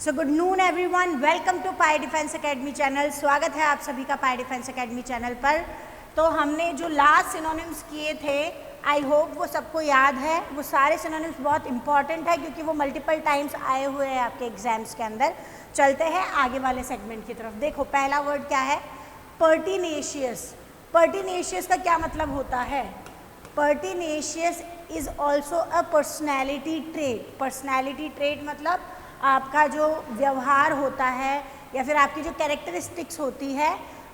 So good noon everyone, welcome to Pi Defence Academy channel. स्वागत है आप सभी का पाई डिफेंस एकेडमी चैनल पर। तो हमने जो लास्ट सिनोनिम्स किए थे, आई होप वो सबको याद है। वो सारे सिनोनिम्स बहुत इंपॉर्टेंट है क्योंकि वो मल्टीपल टाइम्स आए हुए हैं आपके एग्जाम्स के अंदर। चलते हैं आगे वाले सेगमेंट की तरफ। देखो पहला वर्ड क्या है, पर्टिनेशियस। पर्टिनेशियस का क्या मतलब होता है? Pertinacious is also a personality trait. Personality trait मतलब आपका जो व्यवहार होता है या फिर आपकी जो कैरेक्टरिस्टिक्स होती है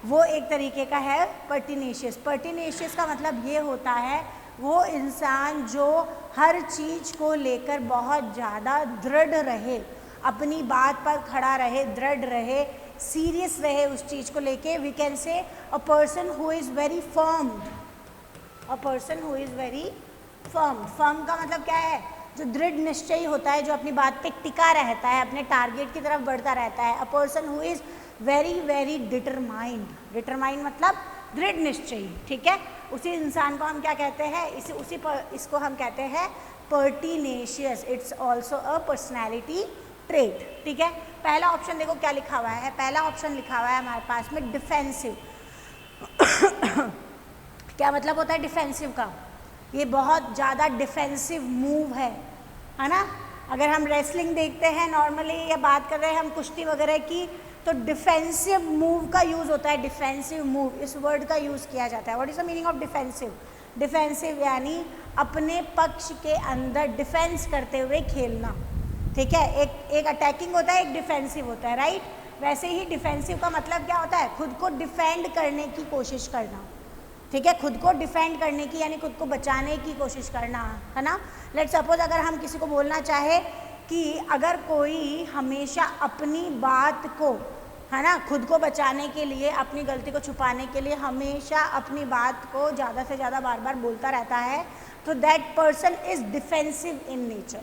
वो एक तरीके का है पर्टिनेशियस। पर्टिनेशियस का मतलब ये होता है वो इंसान जो हर चीज़ को लेकर बहुत ज़्यादा दृढ़ रहे, अपनी बात पर खड़ा रहे, दृढ़ रहे, सीरियस रहे उस चीज़ को लेके। We can say a person who is very firm. A person who is very firm. Firm का मतलब क्या है? जो दृढ़ निश्चयी होता है, जो अपनी बात पे टिका रहता है, अपने टारगेट की तरफ बढ़ता रहता है। अ person who is very very determined. Determined मतलब दृढ़ निश्चयी, ठीक है। उसी इंसान को हम क्या कहते हैं? इसको हम कहते हैं pertinacious. It's also a personality trait, ठीक है। पहला ऑप्शन देखो क्या लिखा हुआ है। पहला ऑप्शन लिखा हुआ है हमारे पास में डिफेंसिव। क्या मतलब होता है डिफेंसिव का? ये बहुत ज़्यादा डिफेंसिव मूव है ना। अगर हम रेसलिंग देखते हैं नॉर्मली या बात कर रहे हैं हम कुश्ती वगैरह की, तो डिफेंसिव मूव का यूज़ होता है। डिफेंसिव मूव, इस वर्ड का यूज़ किया जाता है। What is the meaning of defensive? Defensive यानी अपने पक्ष के अंदर डिफेंस करते हुए खेलना, ठीक है। एक अटैकिंग होता है, एक डिफेंसिव होता है, राइट। वैसे ही डिफेंसिव का मतलब क्या होता है? खुद को डिफेंड करने की कोशिश करना, ठीक है। खुद को डिफेंड करने की यानी खुद को बचाने की कोशिश करना, है ना। लेट्स सपोज अगर हम किसी को बोलना चाहे कि अगर कोई हमेशा अपनी बात को, है ना, खुद को बचाने के लिए, अपनी गलती को छुपाने के लिए हमेशा अपनी बात को ज़्यादा से ज़्यादा बार बार बोलता रहता है, तो that person is defensive in nature.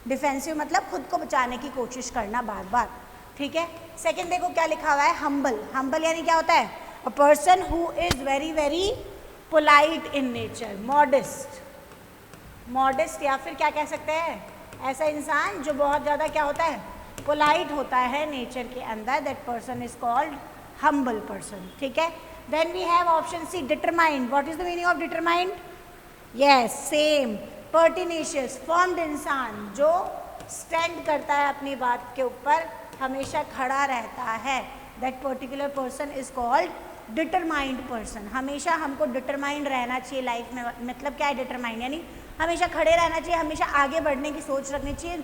Defensive मतलब खुद को बचाने की कोशिश करना बार बार, ठीक है। सेकेंड देखो क्या लिखा हुआ है, हम्बल। हम्बल यानी क्या होता है? A person who is very very polite in nature, modest। modest या फिर क्या कह सकते हैं? ऐसा इंसान जो बहुत ज़्यादा क्या होता है? polite होता है नेचर के अंदर। that person is called humble person, ठीक है। then we have option C, determined। what is the meaning of determined? yes, same। pertinacious, formed इंसान जो स्टैंड करता है अपनी बात के ऊपर, हमेशा खड़ा रहता है। that particular person is called determined person. हमेशा हमको डिटरमाइंड रहना चाहिए लाइफ में। मतलब क्या है डिटरमाइंड? यानी हमेशा खड़े रहना चाहिए, हमेशा आगे बढ़ने की सोच रखनी चाहिए,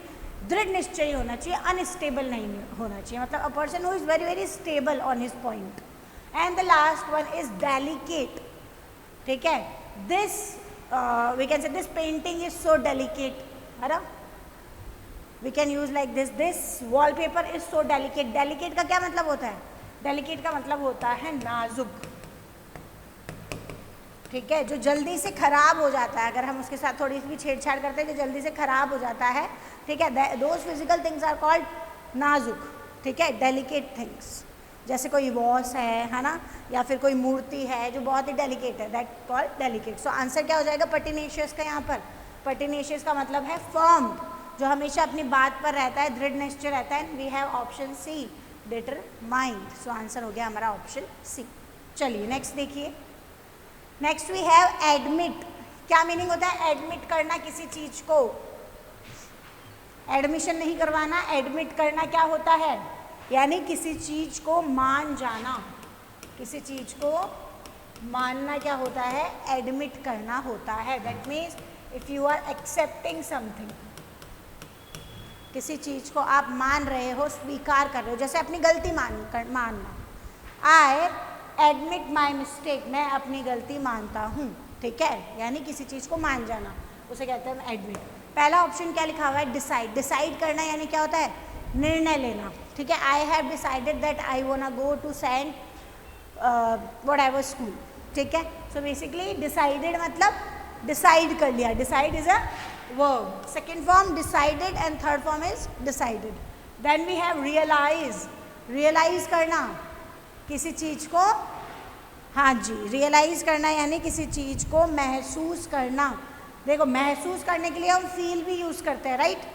दृढ़ निश्चयी होना चाहिए, अनस्टेबल नहीं होना चाहिए। मतलब a person who is very very stable on his point. And the last one is delicate, ठीक है। This we can say this painting is so delicate, है ना। We can use like this wallpaper is so delicate. Delicate का क्या मतलब होता है? Delicate का मतलब होता है नाजुक, ठीक है। जो जल्दी से खराब हो जाता है, अगर हम उसके साथ थोड़ी सी भी छेड़छाड़ करते हैं, जो जल्दी से खराब हो जाता है, ठीक है। Those physical things are called नाजुक, ठीक है, डेलिकेट थिंग्स। जैसे कोई वॉस है ना, या फिर कोई मूर्ति है जो बहुत ही डेलिकेट है, that called delicate. So answer क्या हो जाएगा पर्टिनेशियस का? यहाँ पर पर्टिनेशियस का मतलब है फर्म, जो हमेशा अपनी बात पर रहता है, दृढ़ निश्चय रहता है। We have option C, determined. So answer हो गया हमारा ऑप्शन सी। चलिए नेक्स्ट देखिए। Next we have admit. क्या मीनिंग होता है एडमिट करना किसी चीज को? एडमिशन नहीं करवाना, एडमिट करना क्या होता है? यानी किसी चीज को मान जाना। किसी चीज को मानना क्या होता है? एडमिट करना होता है। That means if you are accepting something, किसी चीज़ को आप मान रहे हो, स्वीकार कर रहे हो। जैसे अपनी गलती मानना। आई एडमिट माई मिस्टेक, मैं अपनी गलती मानता हूँ, ठीक है। यानी किसी चीज़ को मान जाना, उसे कहते हैं एडमिट। पहला ऑप्शन क्या लिखा हुआ है? डिसाइड। डिसाइड करना यानी क्या होता है? निर्णय लेना, ठीक है। I have decided that I want go to saint whatever school, ठीक है। सो बेसिकली डिसाइडेड मतलब डिसाइड कर लिया। Decide is a verb. Second form decided and third form is decided. Then we have realize. realize करना किसी चीज़ को, हाँ जी, realize करना यानी किसी चीज़ को महसूस करना। देखो महसूस करने के लिए हम feel भी यूज़ करते हैं, right.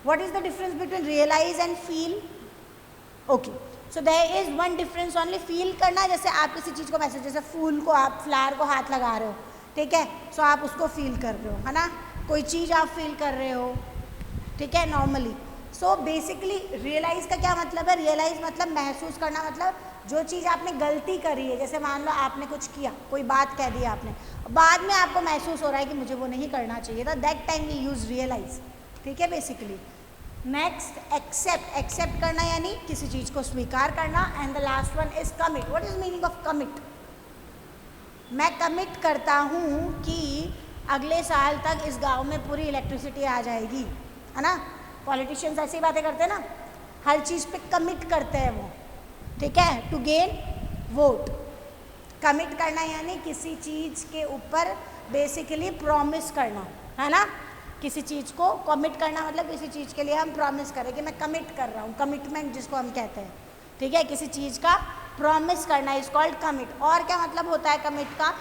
What is the difference between realize and feel? Okay, so there is one difference only. feel करना, जैसे आप किसी चीज़ को मैसेज, जैसे फूल को आप फ्लावर को हाथ लगा रहे हो, ठीक है, सो आप उसको फील कर रहे हो, है ना, कोई चीज़ आप फील कर रहे हो, ठीक है, नॉर्मली. सो बेसिकली रियलाइज का क्या मतलब है? रियलाइज मतलब महसूस करना, मतलब जो चीज़ आपने गलती करी है, जैसे मान लो आपने कुछ किया, कोई बात कह दी आपने, बाद में आपको महसूस हो रहा है कि मुझे वो नहीं करना चाहिए था, that time we use realise. ठीक है, बेसिकली. Next accept. एक्सेप्ट करना यानी किसी चीज़ को स्वीकार करना. And the last one is commit. What is meaning of commit? मैं कमिट करता हूँ कि अगले साल तक इस गांव में पूरी इलेक्ट्रिसिटी आ जाएगी, है ना. पॉलिटिशियंस ऐसी बातें करते हैं ना, हर चीज़ पे कमिट करते हैं वो, ठीक है, टू गेन वोट. कमिट करना यानी किसी चीज़ के ऊपर बेसिकली प्रॉमिस करना, है ना. किसी चीज़ को कमिट करना मतलब किसी चीज़ के लिए हम प्रॉमिस करें कि मैं कमिट कर रहा हूँ, कमिटमेंट जिसको हम कहते हैं, ठीक है, किसी चीज़ का प्रॉमिस करना इज कॉल्ड कमिट. और क्या मतलब होता है कमिट का?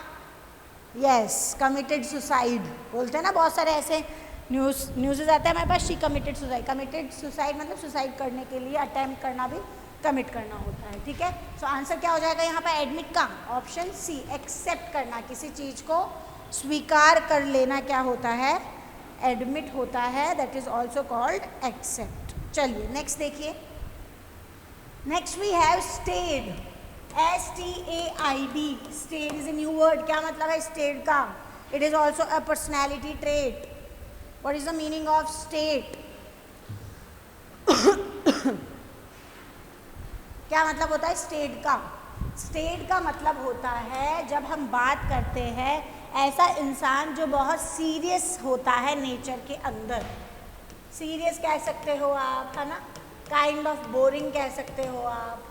यस, कमिटेड सुसाइड बोलते हैं ना, बहुत सारे ऐसे न्यूज़ आते हैं हमारे पास, she committed suicide. Committed suicide मतलब सुसाइड करने के लिए अटेम्प्ट करना भी कमिट करना होता है, ठीक है. सो आंसर क्या हो जाएगा यहाँ पर एडमिट का? ऑप्शन सी, एक्सेप्ट करना, किसी चीज़ को स्वीकार कर लेना क्या होता है? एडमिट होता है. That is also called accept. चलिए नेक्स्ट देखिए. Next we have staid. STAID. Staid is a new word. क्या मतलब है स्टेड का? It is also a personality trait. What is the meaning of state? क्या मतलब होता है स्टेट का? स्टेट का मतलब होता है जब हम बात करते हैं ऐसा इंसान जो बहुत सीरियस होता है नेचर के अंदर. सीरियस कह सकते हो आप, है ना, काइंड ऑफ बोरिंग कह सकते हो आप.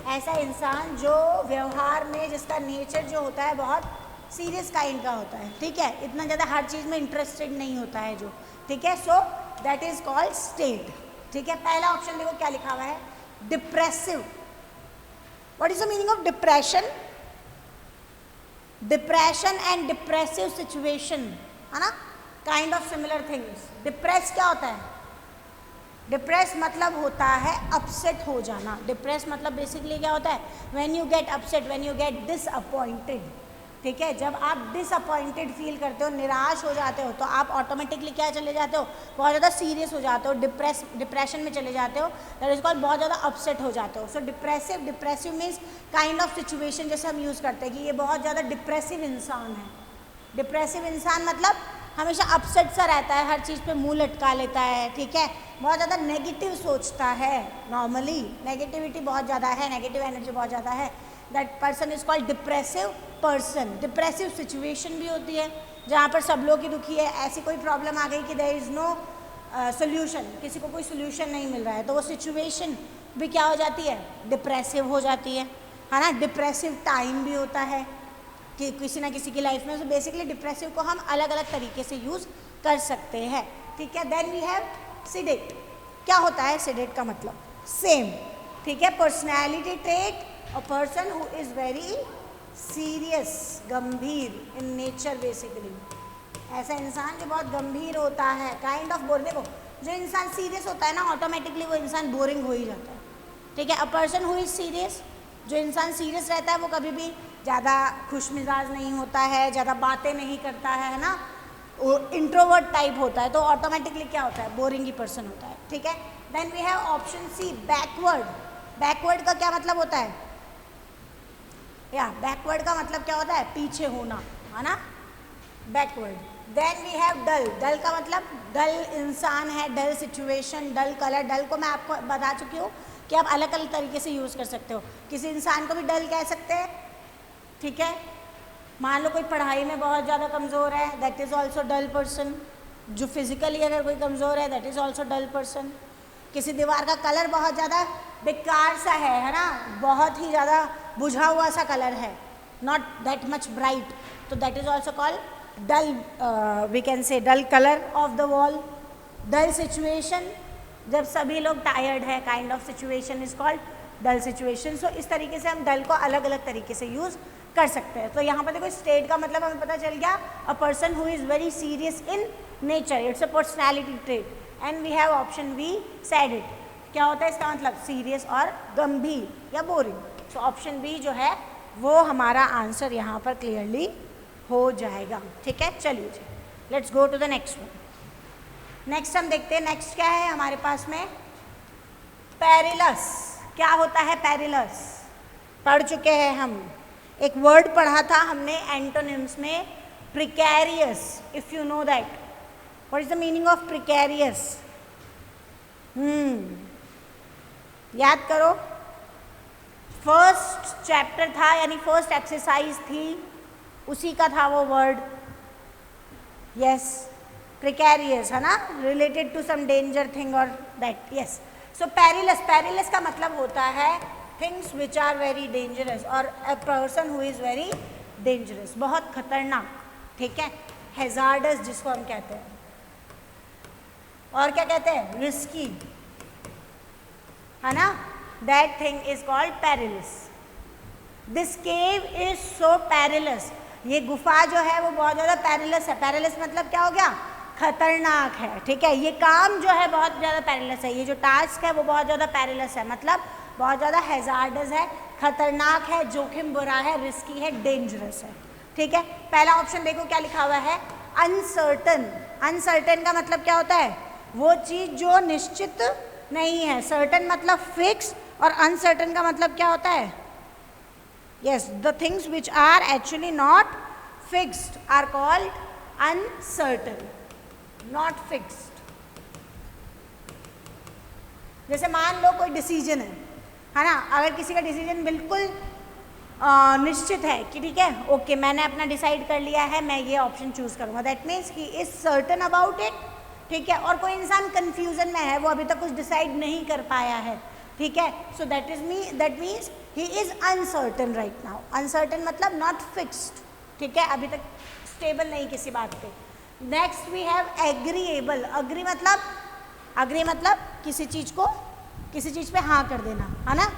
ऐसा इंसान जो व्यवहार में जिसका नेचर जो होता है बहुत सीरियस काइंड का होता है, ठीक है, इतना ज़्यादा हर चीज़ में इंटरेस्टेड नहीं होता है जो, ठीक है. So that is called state, ठीक है. पहला ऑप्शन देखो क्या लिखा हुआ है, depressive. What is the meaning of depression? Depression and depressive situation, है ना, kind of similar things. Depress क्या होता है? डिप्रेस मतलब होता है अपसेट हो जाना. डिप्रेस मतलब बेसिकली क्या होता है? When you get upset, when you get disappointed, ठीक है. जब आप डिसअपॉइंटेड फील करते हो, निराश हो जाते हो, तो आप ऑटोमेटिकली क्या चले जाते हो? बहुत ज़्यादा सीरियस हो जाते हो, डिप्रेशन में चले जाते हो. दैट इज कॉल्ड बहुत ज़्यादा अपसेट हो जाते हो. So depressive. Depressive means kind of situation जैसे हम यूज़ करते हैं कि ये बहुत ज़्यादा डिप्रेसिव इंसान है. डिप्रेसिव इंसान मतलब हमेशा अपसेट सा रहता है, हर चीज़ पे मुंह लटका लेता है, ठीक है, बहुत ज़्यादा नेगेटिव सोचता है. नॉर्मली नेगेटिविटी बहुत ज़्यादा है, नेगेटिव एनर्जी बहुत ज़्यादा है. That person is called depressive person. Depressive situation भी होती है जहाँ पर सब लोग ही दुखी है, ऐसी कोई प्रॉब्लम आ गई कि देयर इज़ नो सोल्यूशन, किसी को कोई सोल्यूशन नहीं मिल रहा है, तो वो सिचुएशन भी क्या हो जाती है? डिप्रेसिव हो जाती है ना. डिप्रेसिव टाइम भी होता है कि किसी ना किसी की लाइफ में. तो बेसिकली डिप्रेसिव को हम अलग अलग तरीके से यूज़ कर सकते हैं, ठीक है. Then we have sedate. क्या होता है सिडेट का मतलब? सेम, ठीक है, personality trait, a person who is very serious, गंभीर इन नेचर. बेसिकली ऐसा इंसान जो बहुत गंभीर होता है, काइंड ऑफ बोरिंग. देखो जो इंसान सीरियस होता है ना, ऑटोमेटिकली वो इंसान बोरिंग हो ही जाता है, ठीक है. अ पर्सन हु इज़ सीरियस, जो इंसान सीरियस रहता है वो कभी भी ज़्यादा खुश मिजाज नहीं होता है, ज़्यादा बातें नहीं करता है ना, वो इंट्रोवर्ट टाइप होता है, तो ऑटोमेटिकली क्या होता है? बोरिंग ही पर्सन होता है, ठीक है. Then we have option C, backward. Backward का क्या मतलब होता है? या बैकवर्ड का मतलब क्या होता है? पीछे होना, है ना, बैकवर्ड. देन वी हैव डल. डल का मतलब डल इंसान है, डल सिचुएशन, डल कलर. डल को मैं आपको बता चुकी हूँ कि आप अलग अलग तरीके से यूज़ कर सकते हो. किसी इंसान को भी डल कह सकते हैं, ठीक है. मान लो कोई पढ़ाई में बहुत ज़्यादा कमज़ोर है, that is also dull person. जो फिजिकली अगर कोई कमज़ोर है, that is also dull person. किसी दीवार का कलर बहुत ज़्यादा बेकार सा है ना, बहुत ही ज़्यादा बुझा हुआ सा कलर है, नॉट दैट मच ब्राइट, तो that is also called dull. We can say dull colour of the wall. Dull situation, जब सभी लोग टायर्ड है, kind of situation is called dull situation. So इस तरीके से हम डल को अलग अलग तरीके से यूज़ कर सकते हैं. तो यहाँ पर देखो स्टेट का मतलब हमें पता चल गया, a person who is very serious in nature, it's a personality trait. And we have option B sated. क्या होता है इसका मतलब? सीरियस और गंभीर या बोरिंग। सो ऑप्शन बी जो है वो हमारा आंसर यहाँ पर क्लियरली हो जाएगा। ठीक है, चलिए जी, let's go to the next one. Next हम देखते हैं, नेक्स्ट क्या है हमारे पास में? पेरिलस। क्या होता है पेरिलस? पढ़ चुके हैं हम, एक वर्ड पढ़ा था हमने एंटोनिम्स में, precarious. If you know that, what is the meaning of precarious? याद करो, फर्स्ट चैप्टर था यानी फर्स्ट एक्सरसाइज थी, उसी का था वो वर्ड। यस, प्रिकैरियस है ना, related to some danger thing और that. Yes, so perilous, perilous का मतलब होता है things which are very dangerous और a person who is very dangerous, बहुत खतरनाक। ठीक है, हैजार्डस जिसको हम कहते हैं, और क्या कहते हैं? रिस्की, है ना। That thing is called perilous. This cave is so perilous. ये गुफा जो है वो बहुत ज़्यादा पेरिलस है। पेरिलस मतलब क्या हो गया? खतरनाक है। ठीक है, ये काम जो है बहुत ज़्यादा पेरिलस है, ये जो टास्क है वो बहुत ज़्यादा पेरिलस है, मतलब बहुत ज़्यादा हैजार्डस है, खतरनाक है, जोखिम भरा है, रिस्की है, डेंजरस है। ठीक है, पहला ऑप्शन देखो क्या लिखा हुआ है? अनसर्टन। अनसर्टन का मतलब क्या होता है? वो चीज़ जो निश्चित नहीं है। सर्टन मतलब फिक्स और अनसर्टन का मतलब क्या होता है? Yes, the things which are actually not fixed are called uncertain, not fixed. जैसे मान लो कोई डिसीजन है ना, अगर किसी का डिसीजन बिल्कुल निश्चित है कि ठीक है, ओके मैंने अपना डिसाइड कर लिया है, मैं ये ऑप्शन चूज करूंगा, that means he is certain about it. ठीक है, और कोई इंसान कंफ्यूजन में है, वो अभी तक कुछ डिसाइड नहीं कर पाया है। ठीक है, so that means he is uncertain right now. Uncertain मतलब नॉट फिक्स्ड। ठीक है, अभी तक स्टेबल नहीं किसी बात पे। Next we have agreeable. Agree मतलब किसी चीज पे हाँ कर देना, है ना।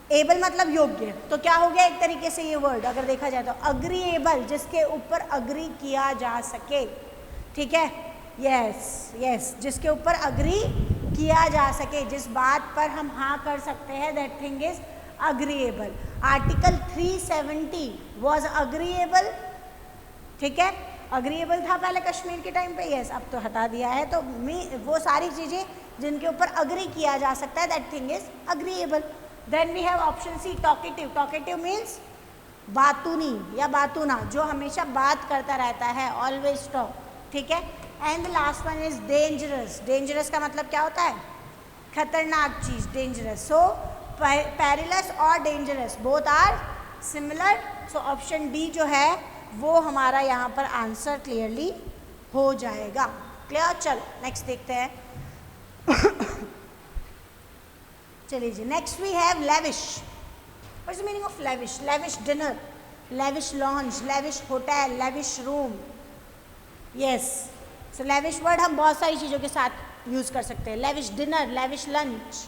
एबल मतलब योग्य। तो क्या हो गया एक तरीके से ये वर्ड अगर देखा जाए तो? अग्रीएबल, जिसके ऊपर अग्री किया जा सके। ठीक है, यस, जिसके ऊपर अग्री किया जा सके, जिस बात पर हम हाँ कर सकते हैं, that thing is agreeable. Article 370 was agreeable. ठीक है, अग्रीएबल था पहले कश्मीर के टाइम पे, यस, अब तो हटा दिया है। तो वो सारी चीज़ें जिनके ऊपर अग्री किया जा सकता है, that thing is agreeable. Then we have option C, talkative. Talkative means बातूनी या बातूना, जो हमेशा बात करता रहता है, ऑलवेज टॉक। ठीक है, and the last one is dangerous. Dangerous का मतलब क्या होता है? खतरनाक चीज, डेंजरस। सो पेरिलस और dangerous both are similar. So option D जो है वो हमारा यहाँ पर आंसर क्लियरली हो जाएगा। क्लियर? चलो नेक्स्ट देखते हैं। चलिए जी, next we have lavish. What is the meaning of lavish? Lavish dinner, lavish lunch, lavish hotel, lavish room. Yes, so lavish word हम बहुत सारी चीज़ों के साथ यूज कर सकते हैं। Lavish dinner, lavish lunch.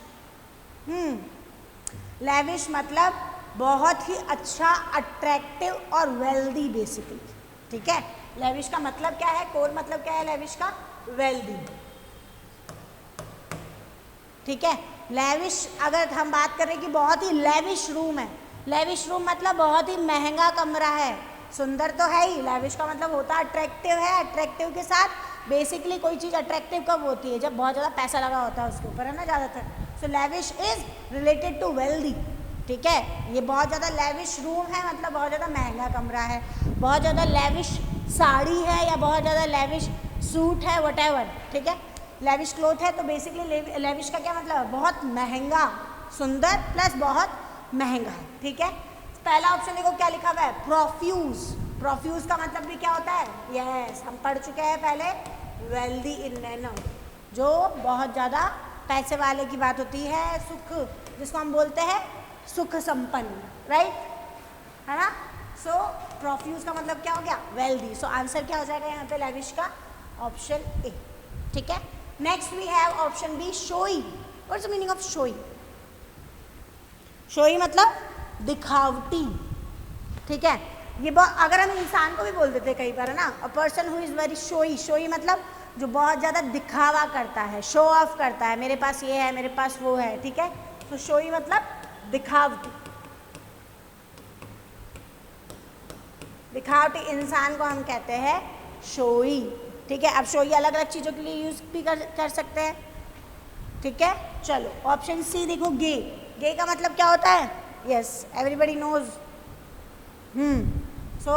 Lavish मतलब बहुत ही अच्छा, अट्रैक्टिव और वेल्दी बेसिकली। ठीक है, लेविश का मतलब क्या है? कोर मतलब क्या है लेविश का? वेल्दी। ठीक है, लेविश अगर हम बात करें कि बहुत ही लेविश रूम है, लेविश रूम मतलब बहुत ही महंगा कमरा है। सुंदर तो है ही, लेविश का मतलब होता है अट्रैक्टिव है। अट्रैक्टिव के साथ बेसिकली कोई चीज़ अट्रैक्टिव कब होती है? जब बहुत ज़्यादा पैसा लगा होता है उसके ऊपर, है ना, ज़्यादातर। So lavish is related to wealthy. ठीक है, ये बहुत ज़्यादा लेविश रूम है मतलब बहुत ज़्यादा महंगा कमरा है, बहुत ज़्यादा लेविश साड़ी है या बहुत ज़्यादा लेविश सूट है, व्हाटएवर। ठीक है, लेविश क्लोथ है, तो बेसिकली लेविश का क्या मतलब है? बहुत महंगा, सुंदर प्लस बहुत महंगा है। ठीक है, पहला ऑप्शन देखो क्या लिखा हुआ है? प्रोफ्यूज। प्रोफ्यूज का मतलब भी क्या होता है? यस, हम पढ़ चुके हैं पहले, वेल्दी इन मैनर, जो बहुत ज़्यादा पैसे वाले की बात होती है। सुख, जिसको हम बोलते हैं सुख संपन्न, राइट, है ना। सो प्रोफ्यूज का मतलब क्या हो गया? वेल्दी। सो आंसर क्या हो जाएगा यहाँ पे लेविश का? Option A. ठीक है, next we have option B, showy. What is the meaning of showy? Showy मतलब दिखावटी। ठीक है, ये अगर हम इंसान को भी बोल देते कई बार, है ना, अ person who is very showy. Showy मतलब जो बहुत ज़्यादा दिखावा करता है, शो ऑफ करता है, मेरे पास ये है, मेरे पास वो है, ठीक है। तो शोई मतलब दिखावटी, दिखावटी इंसान को हम कहते हैं शोई, ठीक है। अब शोई अलग अलग चीज़ों के लिए यूज भी कर सकते हैं, ठीक है। चलो ऑप्शन सी देखो, गे। गे का मतलब क्या होता है? Yes, everybody knows. सो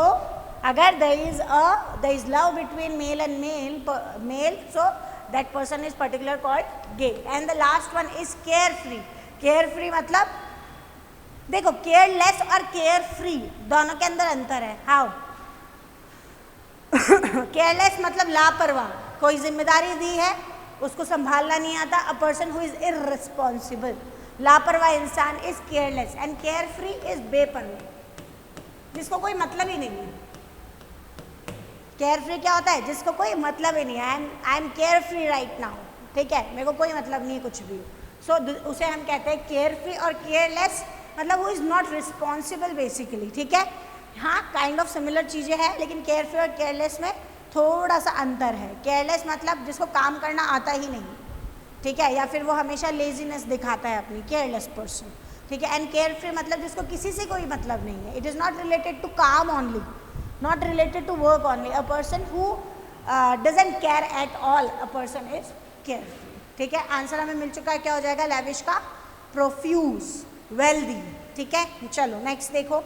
अगर there is love between male and male, so that person is particular called gay. And the last one is carefree. Carefree मतलब देखो, केयरलेस और केयरफ्री दोनों के अंदर अंतर है। हाउ? केयरलेस मतलब लापरवाह, कोई जिम्मेदारी दी है उसको संभालना नहीं आता, a person who is irresponsible. लापरवाह इंसान is careless and carefree is बेपरवाह, जिसको कोई मतलब ही नहीं है। केयरफ्री क्या होता है? जिसको कोई मतलब ही नहीं है। I am carefree right now, ठीक है, मेरे को कोई मतलब नहीं है कुछ भी। सो उसे हम कहते हैं केयरफ्री। और केयरलेस मतलब वो इज़ नॉट रिस्पॉन्सिबल बेसिकली, ठीक है। हाँ, काइंड ऑफ सिमिलर चीज़ें हैं, लेकिन केयरफ्री और केयरलेस में थोड़ा सा अंतर है। केयरलेस मतलब जिसको काम करना आता ही नहीं, ठीक है, या फिर वो हमेशा लेजीनेस दिखाता है अपनी, केयरलेस पर्सन, ठीक है। एंड केयरफ्री मतलब जिसको किसी से कोई मतलब नहीं है। It is not related to काम only, not related to work only. A person who doesn't care at all, a person is carefree, ठीक है। आंसर हमें मिल चुका है, क्या हो जाएगा? लैविश का प्रोफ्यूज, वेल्दी, ठीक है। चलो नेक्स्ट देखो।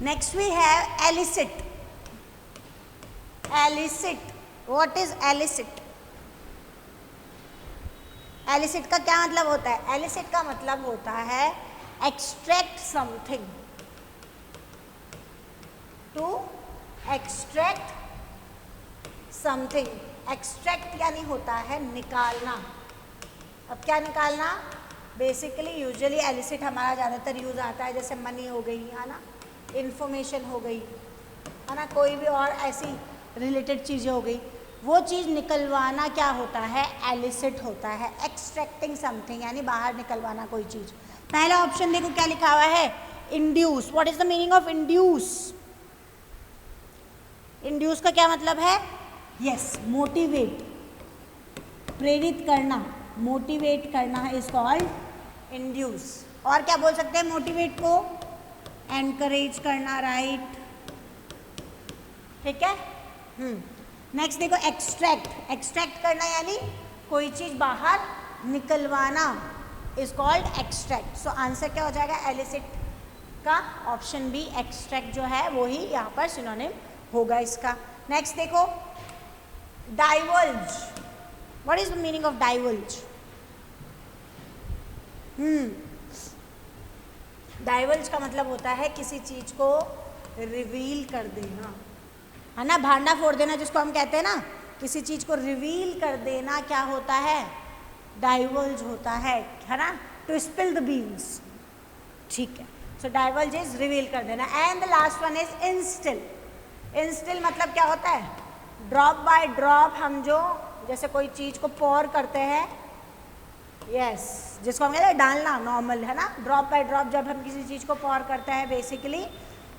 Next we have elicit. Elicit, what is elicit? Elicit का क्या मतलब होता है? एलिसिट का मतलब होता है extract something, to extract something. Extract यानी होता है निकालना। अब क्या निकालना? बेसिकली यूजुअली एलिसिट हमारा ज़्यादातर यूज़ आता है, जैसे मनी हो गई, है ना, इंफॉर्मेशन हो गई, है ना, कोई भी और ऐसी रिलेटेड चीज़ें हो गई, वो चीज़ निकलवाना क्या होता है? एलिसिट होता है। एक्सट्रैक्टिंग समथिंग यानी बाहर निकलवाना कोई चीज़। पहला ऑप्शन देखो क्या लिखा हुआ है, induce. What is the meaning of induce? Induce का क्या मतलब है? यस, मोटिवेट, प्रेरित करना, मोटिवेट करना इज कॉल्ड इंड्यूस। और क्या बोल सकते हैं मोटिवेट को? एनकरेज करना, राइट, ठीक है। नेक्स्ट देखो, एक्सट्रैक्ट। एक्सट्रैक्ट करना यानी कोई चीज बाहर निकलवाना is called extract. So answer क्या हो जाएगा? एलिसिट का ऑप्शन बी, एक्सट्रैक्ट जो है वो ही यहाँ पर सिनोनिम होगा इसका। नेक्स्ट देखो, divulge. What is the meaning of divulge? Divulge का मतलब होता है किसी चीज को रिवील कर देना, है ना, भांडा फोड़ देना जिसको हम कहते हैं ना, किसी चीज को रिवील कर देना क्या होता है? डाइवल्ज होता है ना, टू स्पिल द बीन्स, ठीक है। सो डाइवल्ज इज रिवील कर देना। And the last one is instil. Instil मतलब क्या होता है? ड्रॉप बाय ड्रॉप हम जो जैसे कोई चीज़ को पोर करते हैं, यस, जिसको हम कहते हैं डालना, नॉर्मल, है ना। ड्रॉप बाय ड्रॉप जब हम किसी चीज़ को पोर करते हैं, बेसिकली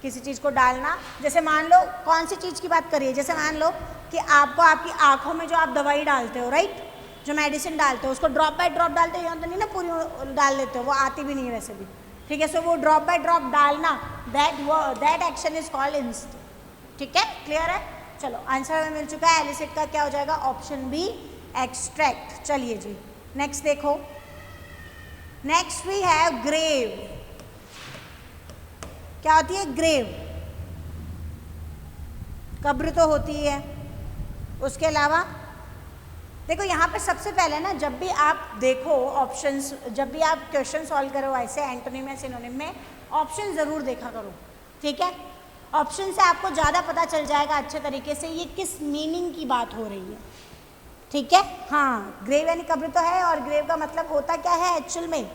किसी चीज़ को डालना। जैसे मान लो, कौन सी चीज़ की बात करिए, जैसे मान लो कि आपको आपकी आँखों में जो आप दवाई डालते हो, राइट, जो मेडिसिन डालते हो, उसको ड्रॉप बाय ड्रॉप डालते हो, तो नहीं ना पूरी डाल देते हो, वो आती भी नहीं है वैसे भी, ठीक है। सो वो ड्रॉप बाय ड्रॉप डालना, that action is called instil, ठीक है, क्लियर है। चलो आंसर हमें मिल चुका है, एलिसिट का क्या हो जाएगा? Option B, extract. चलिए जी नेक्स्ट देखो। Next we have grave. क्या होती है? ग्रेव, कब्र तो होती है, उसके अलावा देखो यहाँ पे सबसे पहले ना, जब भी आप देखो ऑप्शंस, जब भी आप क्वेश्चन सॉल्व करो ऐसे एंटोनिम या सिनोनिम में, ऑप्शन ज़रूर देखा करो, ठीक है। ऑप्शन से आपको ज़्यादा पता चल जाएगा अच्छे तरीके से ये किस मीनिंग की बात हो रही है, ठीक है। हाँ, ग्रेव यानी कब्र तो है, और ग्रेव का मतलब होता क्या है एक्चुअल में?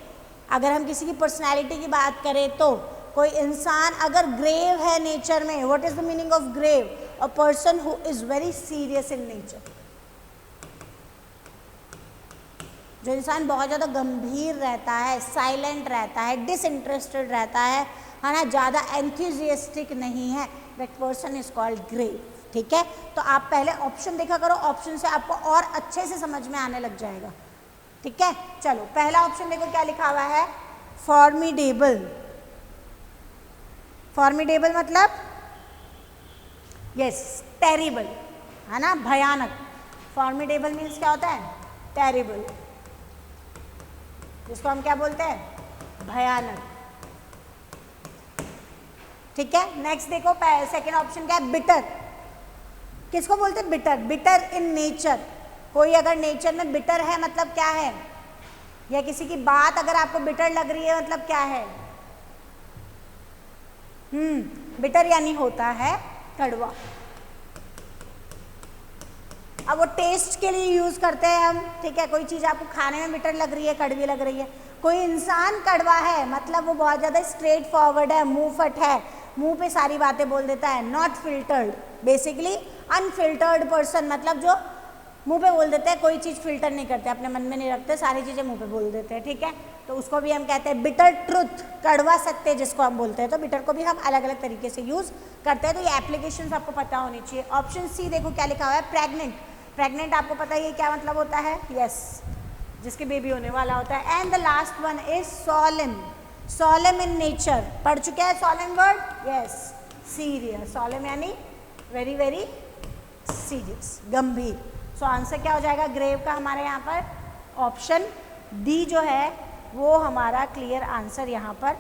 अगर हम किसी की पर्सनैलिटी की बात करें तो कोई इंसान अगर ग्रेव है नेचर में, what is the meaning of grave? A person who is very serious in nature. जो इंसान बहुत ज़्यादा गंभीर रहता है, साइलेंट रहता है, डिसइंटरेस्टेड रहता है ना, ज़्यादा एंथुजियास्टिक नहीं है, that person is called grave, ठीक है, तो आप पहले ऑप्शन देखा करो, ऑप्शन से आपको और अच्छे से समझ में आने लग जाएगा। ठीक है, चलो पहला ऑप्शन देखो क्या लिखा हुआ है, फॉर्मिडेबल। फॉर्मिडेबल मतलब यस टेरिबल, है ना, भयानक। फॉर्मिडेबल मीन्स क्या होता है, टेरिबल, जिसको हम क्या बोलते हैं, भयानक। ठीक है, नेक्स्ट देखो सेकेंड ऑप्शन क्या है, बिटर। किसको बोलते हैं, बिटर। बिटर इन नेचर, कोई अगर नेचर में बिटर है मतलब क्या है, या किसी की बात अगर आपको बिटर लग रही है मतलब क्या है, बिटर यानी होता है कड़वा। अब वो टेस्ट के लिए यूज करते हैं हम, ठीक है, कोई चीज आपको खाने में बिटर लग रही है, कड़वी लग रही है। कोई इंसान कड़वा है मतलब वो बहुत ज्यादा स्ट्रेट फॉरवर्ड है, मुंह फट है, मुंह पे सारी बातें बोल देता है, not filtered, basically unfiltered person, मतलब जो मुंह पे बोल देते हैं, कोई चीज़ फिल्टर नहीं करते, अपने मन में नहीं रखते, सारी चीज़ें मुंह पे बोल देते हैं। ठीक है, तो उसको भी हम कहते हैं बिटर ट्रुथ, कड़वा सत्य जिसको हम बोलते हैं। तो बिटर को भी हम अलग अलग तरीके से यूज़ करते हैं, तो ये एप्लीकेशंस आपको पता होनी चाहिए। ऑप्शन सी देखो क्या लिखा हुआ है, प्रेग्नेंट। प्रेग्नेंट आपको पता है क्या मतलब होता है, यस, जिसके बेबी होने वाला होता है। And the last one is सॉलेम। सॉलेम in nature, पढ़ चुके हैं सॉलेम वर्ड, यस, सीरियस। सॉलेम यानी वेरी वेरी सीरियस, गंभीर। सो आंसर क्या हो जाएगा ग्रेव का हमारे यहाँ पर, ऑप्शन डी जो है वो हमारा क्लियर आंसर यहाँ पर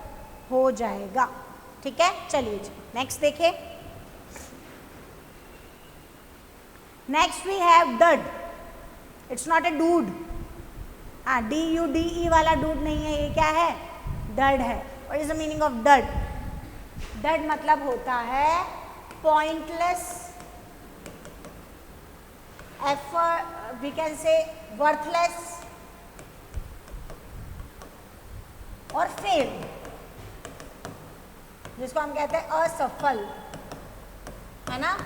हो जाएगा। ठीक है, चलिए जी नेक्स्ट देखिए। Next we have dud. It's not a dude, हाँ DUDE वाला डूड नहीं है, ये क्या है, डड है। What is the meaning of dud? Dud मतलब होता है pointless, effort, we can say worthless और फेल, जिसको हम कहते हैं असफल, है ना,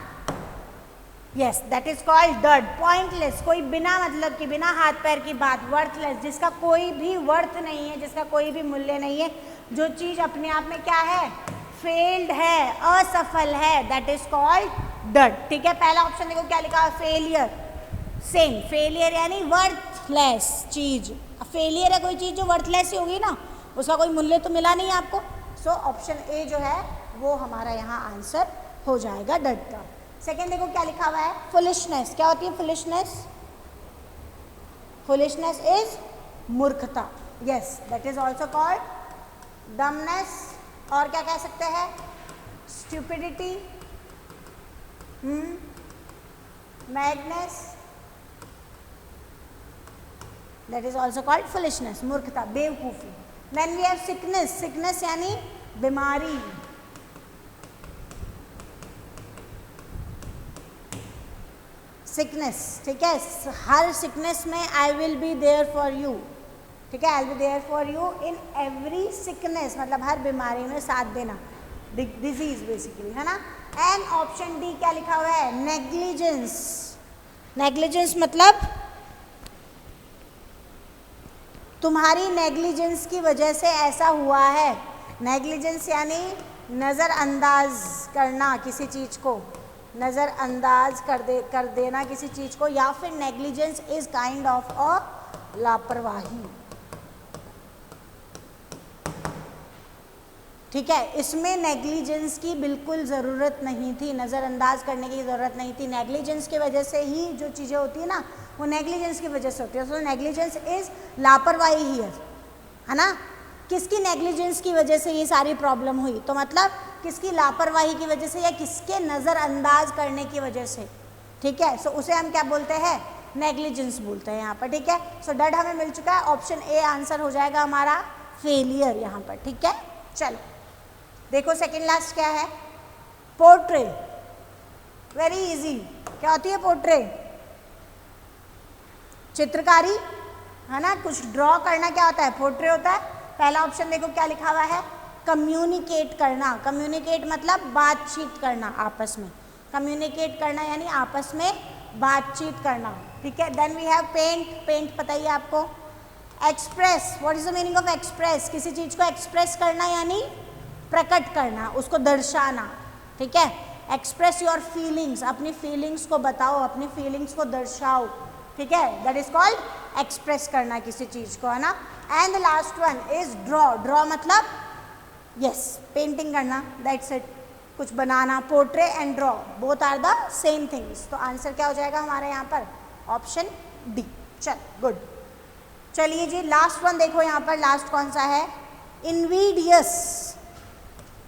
yes, that is called dud. Pointless, कोई बिना मतलब की, बिना हाथ पैर की बात। वर्थलेस, जिसका कोई भी वर्थ नहीं है, जिसका कोई भी मूल्य नहीं है, जो चीज अपने आप में क्या है, फेल्ड है, असफल है, दैट इज कॉल्ड डड। ठीक है, पहला ऑप्शन देखो क्या लिखा है, फेलियर। सेम, फेलियर यानी वर्थलेस चीज। फेलियर है कोई चीज जो वर्थलेस ही होगी ना, उसका कोई मूल्य तो मिला नहीं आपको। सो ऑप्शन ए जो है वो हमारा यहाँ आंसर हो जाएगा डड का। सेकेंड देखो क्या लिखा हुआ है, फुलिशनेस। क्या होती है फुलिशनेस? फुलिशनेस इज मूर्खता, yes, that is also called dumbness. और क्या कह सकते हैं, stupidity, madness, that is also called foolishness, मूर्खता, बेवकूफी। Then we have sickness. Sickness यानी बीमारी, सिकनेस, ठीक है, हर सिकनेस में I will be there for you, ठीक है, I will be there for you in every sickness, मतलब हर बीमारी में साथ देना, डिजीज बेसिकली, है ना। एंड ऑप्शन डी क्या लिखा हुआ है, नेग्लिजेंस। नेग्लिजेंस मतलब तुम्हारी नेग्लिजेंस की वजह से ऐसा हुआ है। नेग्लिजेंस यानी नज़रअंदाज करना किसी चीज़ को, नज़रअंदाज कर देना किसी चीज़ को, या फिर negligence is kind of a लापरवाही, ठीक है। इसमें नेग्लिजेंस की बिल्कुल ज़रूरत नहीं थी, नज़रअंदाज करने की ज़रूरत नहीं थी। नेग्लिजेंस की वजह से ही जो चीज़ें होती है ना, वो नेग्लिजेंस की वजह से होती है। सो नेग्लिजेंस इज लापरवाही हियर, है ना। किसकी नेग्लिजेंस की वजह से ये सारी प्रॉब्लम हुई, तो मतलब किसकी लापरवाही की वजह से या किसके नज़रअंदाज करने की वजह से, ठीक है। सो उसे हम क्या बोलते हैं, नेग्लिजेंस बोलते हैं यहाँ पर, ठीक है। सो डड हमें मिल चुका है, ऑप्शन ए आंसर हो जाएगा हमारा फेलियर यहाँ पर, ठीक है। चलो देखो सेकेंड लास्ट क्या है, पोर्ट्रे। वेरी इजी, क्या होती है पोर्ट्रे? चित्रकारी, है ना, कुछ ड्रॉ करना क्या होता है, पोर्ट्रे होता है। पहला ऑप्शन देखो क्या लिखा हुआ है, कम्युनिकेट करना। कम्युनिकेट मतलब बातचीत करना आपस में, कम्युनिकेट करना यानी आपस में बातचीत करना, ठीक है। Then we have paint. Paint पता ही है आपको। Express, what is the meaning of express? किसी चीज़ को एक्सप्रेस करना यानी प्रकट करना, उसको दर्शाना, ठीक है। एक्सप्रेस योर फीलिंग्स, अपनी फीलिंग्स को बताओ, अपनी फीलिंग्स को दर्शाओ, ठीक है, दैट इज कॉल्ड एक्सप्रेस करना किसी चीज को, है ना। And the last one is draw, draw मतलब यस पेंटिंग करना, दैट्स इट, कुछ बनाना, portray and draw both are the same things. तो आंसर क्या हो जाएगा हमारे यहाँ पर, ऑप्शन डी। चल गुड, चलिए जी लास्ट वन देखो यहाँ पर, लास्ट कौन सा है, invidious.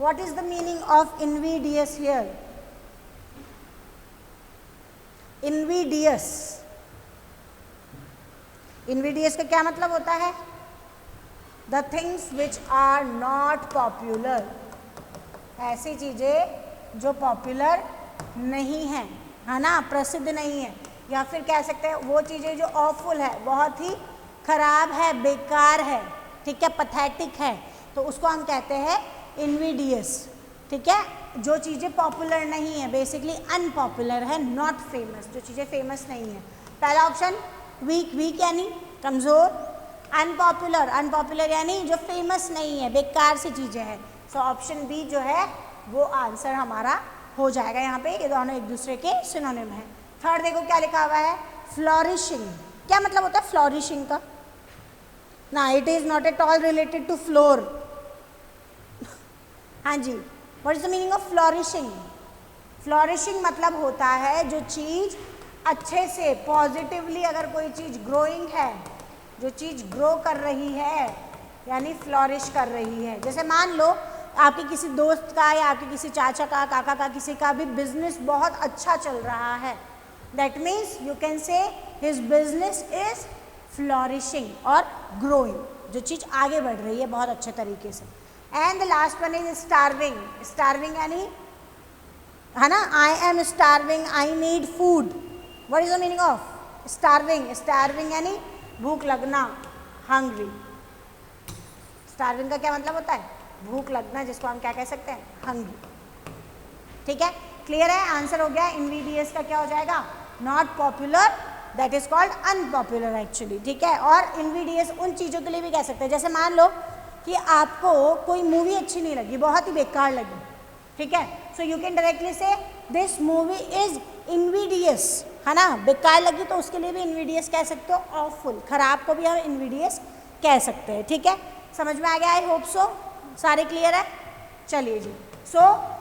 What is the meaning of invidious here, invidious, invidious का क्या मतलब होता है, the things which are not popular, ऐसी चीज़ें जो पॉपुलर नहीं हैं, है ना, प्रसिद्ध नहीं है, या फिर कह सकते हैं वो चीज़ें जो ऑफुल है, बहुत ही खराब है, बेकार है, ठीक है, पथेटिक है, तो उसको हम कहते हैं इनवीडियस, ठीक है। जो चीज़ें पॉपुलर नहीं है, बेसिकली अनपॉपुलर है, नॉट फेमस, जो चीज़ें फेमस नहीं है। पहला ऑप्शन वीक, वीक यानी कमज़ोर, अनपॉपुलर, अनपॉपुलर यानी जो फेमस नहीं है, बेकार सी चीज़ें हैं। सो ऑप्शन बी जो है वो आंसर हमारा हो जाएगा यहाँ पे, ये दोनों एक दूसरे के सिनोनिम है। थर्ड देखो क्या लिखा हुआ है, फ्लोरिशिंग, क्या मतलब होता है फ्लोरिशिंग का, ना it is not at all related to floor. हाँ जी, what is the meaning of flourishing, flourishing मतलब होता है जो चीज़ अच्छे से पॉजिटिवली, अगर कोई चीज़ ग्रोइंग है, जो चीज़ ग्रो कर रही है यानी फ्लोरिश कर रही है। जैसे मान लो आपके किसी दोस्त का या आपके किसी चाचा का, काका का, किसी का भी बिजनेस बहुत अच्छा चल रहा है, that means you can say his business is flourishing और ग्रोइंग, जो चीज़ आगे बढ़ रही है बहुत अच्छे तरीके से। And the last one is starving, starving यानी, है ना, I am starving, I need food. What is the meaning of starving, starving यानी भूख लगना, हंग्री। स्टार्विंग का क्या मतलब होता है, भूख लगना, जिसको हम क्या कह सकते हैं, हंग्री, ठीक है, क्लियर है, आंसर हो गया। इनवीडियस का क्या हो जाएगा, not popular, that is called unpopular actually, ठीक है। और इनवीडियस उन चीज़ों के लिए भी कह सकते हैं, जैसे मान लो कि आपको कोई मूवी अच्छी नहीं लगी, बहुत ही बेकार लगी, ठीक है, सो यू कैन डायरेक्टली से दिस मूवी इज इनवीडियस, है ना, बेकार लगी तो उसके लिए भी इनवीडियस कह सकते हो, ऑफुल, खराब को भी हम इनवीडियस कह सकते हैं, ठीक है, समझ में आ गया, आई होप सो, सारे क्लियर है। चलिए जी, सो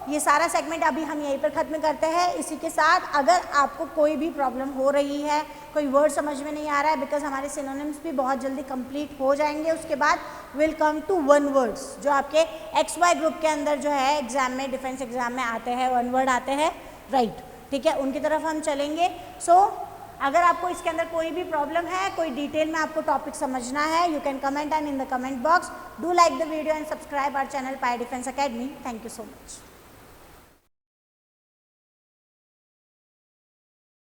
ये सारा सेगमेंट अभी हम यहीं पर ख़त्म करते हैं। इसी के साथ अगर आपको कोई भी प्रॉब्लम हो रही है, कोई वर्ड समझ में नहीं आ रहा है, बिकॉज हमारे सिनोनिम्स भी बहुत जल्दी कंप्लीट हो जाएंगे, उसके बाद will come to one words जो आपके XY ग्रुप के अंदर जो है एग्जाम में, डिफेंस एग्जाम में आते हैं, वन वर्ड आते हैं, राइट, ठीक है, उनकी तरफ हम चलेंगे। सो अगर आपको इसके अंदर कोई भी प्रॉब्लम है, कोई डिटेल में आपको टॉपिक समझना है, you can comment and in the comment box, do like the video and subscribe our channel Pyre Defence Academy. Thank you so much.